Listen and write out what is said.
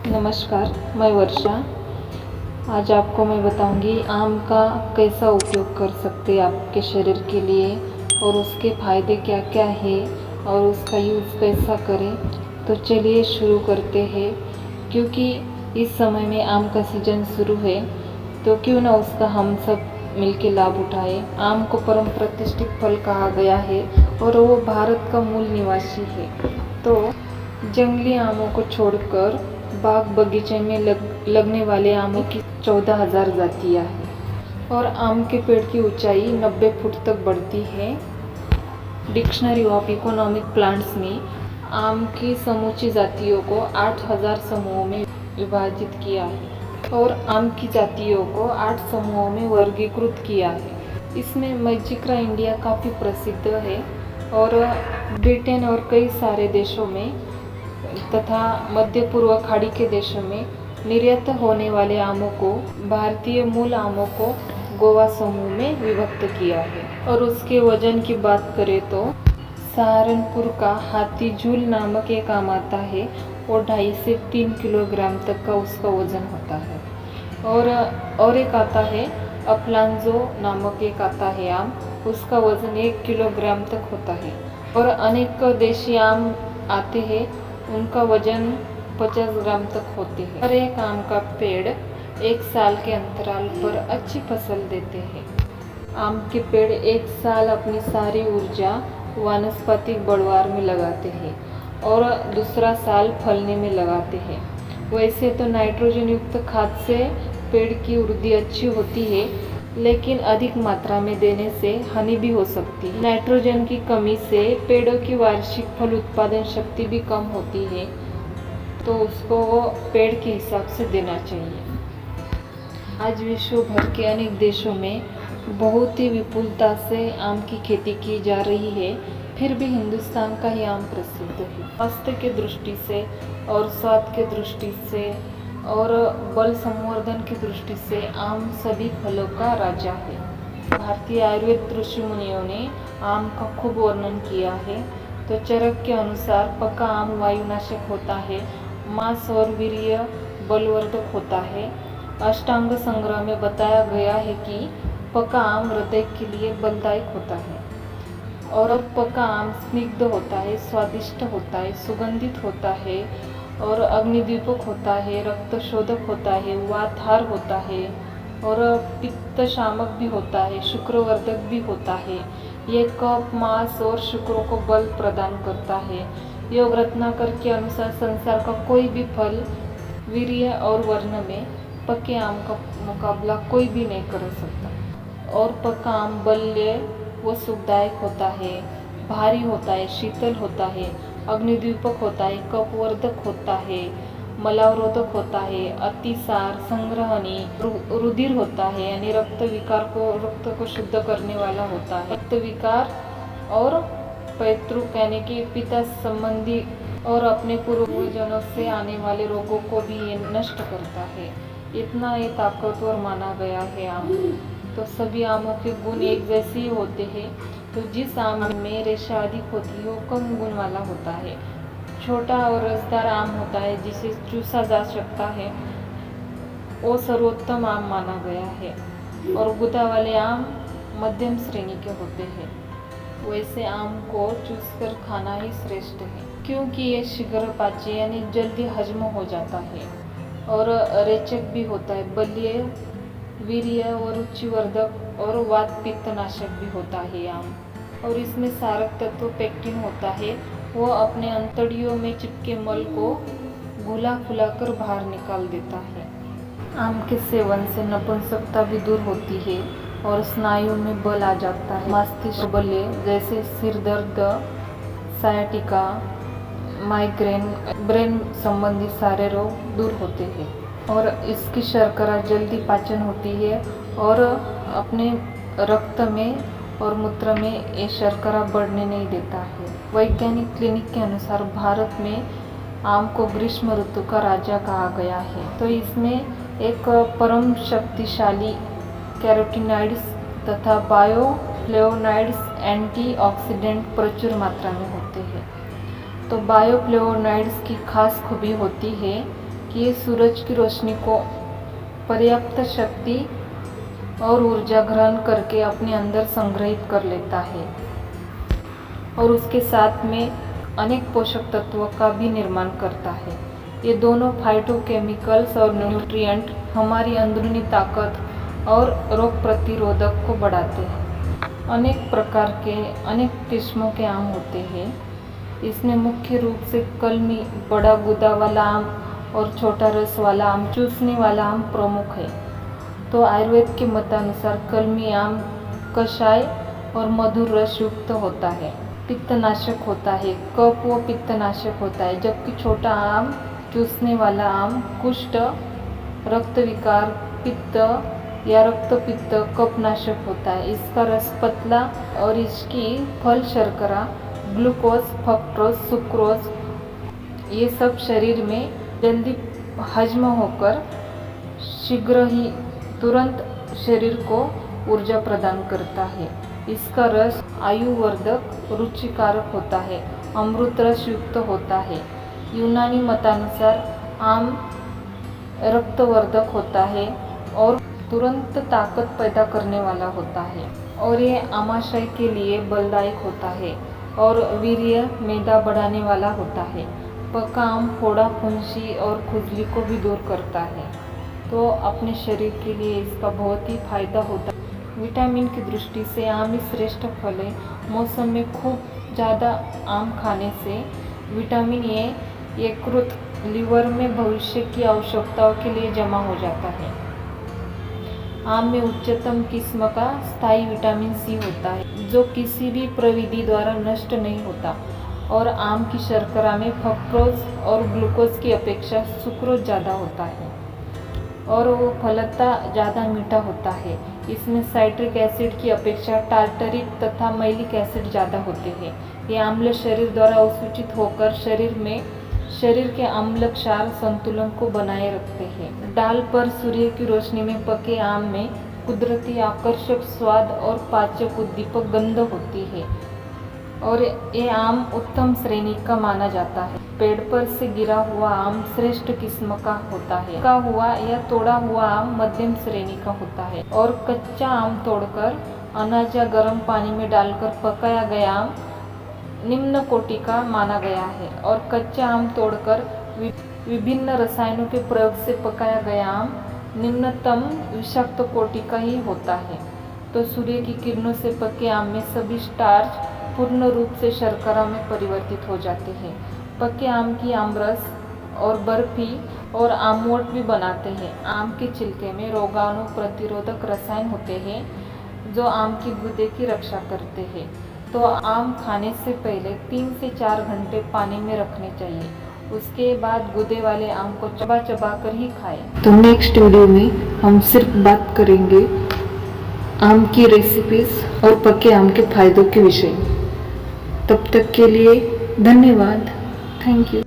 नमस्कार, मैं वर्षा। आज आपको मैं बताऊंगी आम का कैसा उपयोग कर सकते हैं आपके शरीर के लिए और उसके फ़ायदे क्या क्या है और उसका यूज़ कैसा करें। तो चलिए शुरू करते हैं। क्योंकि इस समय में आम का सीज़न शुरू है, तो क्यों ना उसका हम सब मिलके लाभ उठाएं। आम को परम प्रतिष्ठित फल कहा गया है और वो भारत का मूल निवासी है। तो जंगली आमों को छोड़कर बाग बगीचे में लगने वाले आमों की 14,000 जातियाँ हैं और आम के पेड़ की ऊंचाई 90 फुट तक बढ़ती है। डिक्शनरी ऑफ इकोनॉमिक प्लांट्स में आम की समूची जातियों को 8,000 समूहों में विभाजित किया है और आम की जातियों को 8 समूहों में वर्गीकृत किया है। इसमें मैजिकरा इंडिया काफ़ी प्रसिद्ध है और ब्रिटेन और कई सारे देशों में तथा मध्य पूर्व खाड़ी के देशों में निर्यात होने वाले आमों को भारतीय मूल आमों को गोवा समूह में विभक्त किया है। और उसके वजन की बात करें तो सहारनपुर का हाथी झूल नामक एक आम आता है और 2.5 से 3 किलोग्राम तक का उसका वजन होता है। और एक आता है अफलांजो नामक एक आता है आम, उसका वजन 1 किलोग्राम तक होता है। और अनेक देशी आम आते हैं, उनका वजन 50 ग्राम तक होते हैं। हर एक आम का पेड़ 1 साल के अंतराल पर अच्छी फसल देते हैं। आम के पेड़ 1 साल अपनी सारी ऊर्जा वानस्पतिक बढ़वार में लगाते हैं और दूसरा साल फलने में लगाते हैं। वैसे तो नाइट्रोजन युक्त खाद से पेड़ की वृद्धि अच्छी होती है, लेकिन अधिक मात्रा में देने से हानि भी हो सकती है। नाइट्रोजन की कमी से पेड़ों की वार्षिक फल उत्पादन शक्ति भी कम होती है, तो उसको वो पेड़ के हिसाब से देना चाहिए। आज विश्व भर के अनेक देशों में बहुत ही विपुलता से आम की खेती की जा रही है, फिर भी हिंदुस्तान का ही आम प्रसिद्ध है। स्वास्थ्य के दृष्टि से और स्वाद के दृष्टि से और बल संवर्धन की दृष्टि से आम सभी फलों का राजा है। भारतीय आयुर्वेद ऋषि मुनियों ने आम का खूब वर्णन किया है। तो चरक के अनुसार पका आम वायुनाशक होता है, मांस और वीर्य बलवर्धक होता है। अष्टांग संग्रह में बताया गया है कि पका आम हृदय के लिए बलदायक होता है और पका आम स्निग्ध होता है, स्वादिष्ट होता है, सुगंधित होता है और अग्निदीपक होता है, रक्त शोधक होता है, वातहार होता है और पित्त शामक भी होता है, शुक्रवर्धक भी होता है। ये कफ, मांस और शुक्रों को बल प्रदान करता है। योग रत्नाकर के अनुसार संसार का कोई भी फल वीर्य और वर्ण में पके आम का मुकाबला कोई भी नहीं कर सकता। और पका आम बल्य व सुखदायक होता है, भारी होता है, शीतल होता है, अग्निदीपक होता है, कफवर्धक होता है, मलावरोधक होता है, अतिसार, संग्रहणी, रुधिर होता है यानी रक्त को शुद्ध करने वाला होता है। रक्त विकार और पैतृक यानी कि पिता संबंधी और अपने पूर्वजों से आने वाले रोगों को भी ये नष्ट करता है। इतना ये ताकतवर माना गया है आम। तो सभी आमों के गुण एक जैसे ही होते हैं, तो जिस आम में रेशा अधिक होती है वो कम गुण वाला होता है। छोटा और रसदार आम होता है जिसे चूसा जा सकता है, वो सर्वोत्तम आम माना गया है। और गुदा वाले आम मध्यम श्रेणी के होते हैं। वैसे आम को चूसकर खाना ही श्रेष्ठ है, क्योंकि ये शीघ्र पाच्य यानी जल्दी हजम हो जाता है और रेचक भी होता है। बलीय, वीर्य और रुचिवर्धक और वात पित्तनाशक भी होता है आम। और इसमें सारक तत्व पेक्टिन होता है, वो अपने अंतड़ियों में चिपके मल को घुला फुलाकर बाहर निकाल देता है। आम के सेवन से नपुंसकता भी दूर होती है और स्नायु में बल आ जाता है। मस्तिष्क बल्य जैसे सिर दर्द, सायाटिका, माइग्रेन, ब्रेन संबंधी सारे रोग दूर होते हैं। और इसकी शर्करा जल्दी पाचन होती है और अपने रक्त में और मूत्र में ये शर्करा बढ़ने नहीं देता है। वैज्ञानिक क्लिनिक के अनुसार भारत में आम को ग्रीष्म ऋतु का राजा कहा गया है। तो इसमें एक परम शक्तिशाली कैरोटीनॉइड्स तथा बायोफ्लेवोनॉइड्स एंटीऑक्सीडेंट प्रचुर मात्रा में होते हैं। तो बायोफ्लेवोनॉइड्स की खास खूबी होती है कि ये सूरज की रोशनी को पर्याप्त शक्ति और ऊर्जा ग्रहण करके अपने अंदर संग्रहित कर लेता है और उसके साथ में अनेक पोषक तत्वों का भी निर्माण करता है। ये दोनों फाइटोकेमिकल्स और न्यूट्रिएंट हमारी अंदरूनी ताकत और रोग प्रतिरोधक को बढ़ाते हैं। अनेक प्रकार के अनेक किस्मों के आम होते हैं। इसमें मुख्य रूप से कलमी, बड़ा गूदा वाला आम और छोटा रस वाला आम, चूसने वाला आम प्रमुख है। तो आयुर्वेद के मतानुसार कलमी आम कषाय और मधुर रस युक्त होता है, पित्तनाशक होता है, कफ व पित्तनाशक होता है, जबकि छोटा आम चूसने वाला आम कुष्ठ, रक्त विकार, पित्त या रक्त पित्त कफनाशक होता है। इसका रस पतला और इसकी फल शर्करा, ग्लूकोज, फ्रक्टोज, सुक्रोज ये सब शरीर में जल्दी हजम होकर शीघ्र ही तुरंत शरीर को ऊर्जा प्रदान करता है। इसका रस आयुवर्धक, रुचिकारक होता है, अमृत रस युक्त होता है। यूनानी मतानुसार आम रक्तवर्धक होता है और तुरंत ताकत पैदा करने वाला होता है और ये आमाशय के लिए बलदायक होता है और वीर्य, मैदा बढ़ाने वाला होता है। पका आम फोड़ा, फुंसी और खुजली को भी दूर करता है। तो अपने शरीर के लिए इसका बहुत ही फायदा होता है। विटामिन की दृष्टि से आम ही श्रेष्ठ फल है। मौसम में खूब ज़्यादा आम खाने से विटामिन ए यकृत, लीवर में भविष्य की आवश्यकताओं के लिए जमा हो जाता है। आम में उच्चतम किस्म का स्थायी विटामिन सी होता है जो किसी भी प्रविधि द्वारा नष्ट नहीं होता और आम की शर्करा में फ्रक्टोज और ग्लूकोज की अपेक्षा सुक्रोज ज़्यादा होता है और वो फलतः ज़्यादा मीठा होता है। इसमें साइट्रिक एसिड की अपेक्षा टार्टरिक तथा मैलिक एसिड ज़्यादा होते हैं। ये आम्ल शरीर द्वारा अवसूचित होकर शरीर के अम्ल क्षार संतुलन को बनाए रखते हैं। डाल पर सूर्य की रोशनी में पके आम में कुदरती आकर्षक स्वाद और पाचक उद्दीपक गंध होती है और ये आम उत्तम श्रेणी का माना जाता है। पेड़ पर से गिरा हुआ आम श्रेष्ठ किस्म का होता है। पका हुआ या तोड़ा हुआ आम मध्यम श्रेणी का होता है और कच्चा आम तोड़कर अनाज या गर्म पानी में डालकर पकाया गया आम निम्न कोटि का माना गया है और कच्चा आम तोड़कर विभिन्न रसायनों के प्रयोग से पकाया गया आम निम्नतम विषाक्त कोटि का ही होता है। तो सूर्य की किरणों से पके आम में सभी स्टार्च पूर्ण रूप से शर्करा में परिवर्तित हो जाते हैं। पके आम की आमरस और बर्फी और आमवोट भी बनाते हैं। आम के छिलके में रोगाणु प्रतिरोधक रसायन होते हैं जो आम की गूदे की रक्षा करते हैं। तो आम खाने से पहले 3 से 4 घंटे पानी में रखने चाहिए। उसके बाद गूदे वाले आम को चबा चबा कर ही खाएं। तो नेक्स्ट वीडियो में हम सिर्फ बात करेंगे आम की रेसिपीज और पके आम के फायदों के विषय में। तब तक के लिए धन्यवाद। Thank you.